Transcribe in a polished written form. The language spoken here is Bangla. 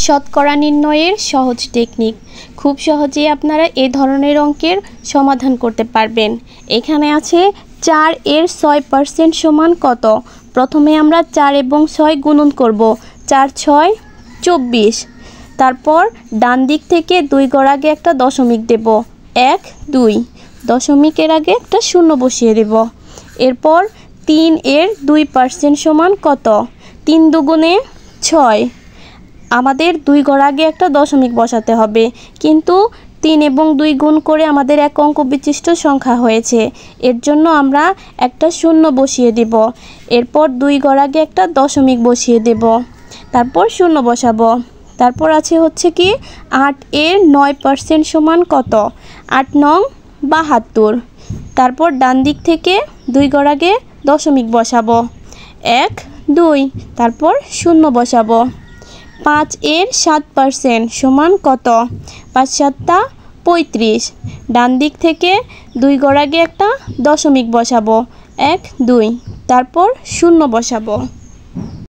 শতকরা নির্ণয়ের সহজ টেকনিক। খুব সহজেই আপনারা এই ধরনের অঙ্কের সমাধান করতে পারবেন। এখানে আছে 4 এর 6% সমান কত। প্রথমে আমরা 4 এবং 6 গুণন করব। 4 6 24। তারপর ডান দিক থেকে 2 ঘর আগে একটা দশমিক দেব। 1 2। দশমিকের আগে একটা শূন্য বসিয়ে দেব। এরপর 3 এর 2% সমান কত। 3 দুগুণে 6। আমাদের 2 ঘর আগে একটা দশমিক বসাতে হবে, কিন্তু 3 এবং 2 গুণ করে আমাদের এক অঙ্ক বিশিষ্ট সংখ্যা হয়েছে। এর জন্য আমরা একটা শূন্য বসিয়ে দেব। এরপর 2 ঘর আগে একটা দশমিক বসিয়ে দেব, তারপর শূন্য বসাবো। তারপর আছে হচ্ছে কি 8 এর 9% সমান কত। 8 নং 72। তারপর ডান দিক থেকে 2 ঘর আগে দশমিক বসাবো। 1 2। তারপর শূন্য বসাবো। 5 এর 7% সমান কত। 5 7 35। ডান দিক থেকে 2 ঘর আগে একটা দশমিক বসাবো। 1 2। তারপর শূন্য বসাবো।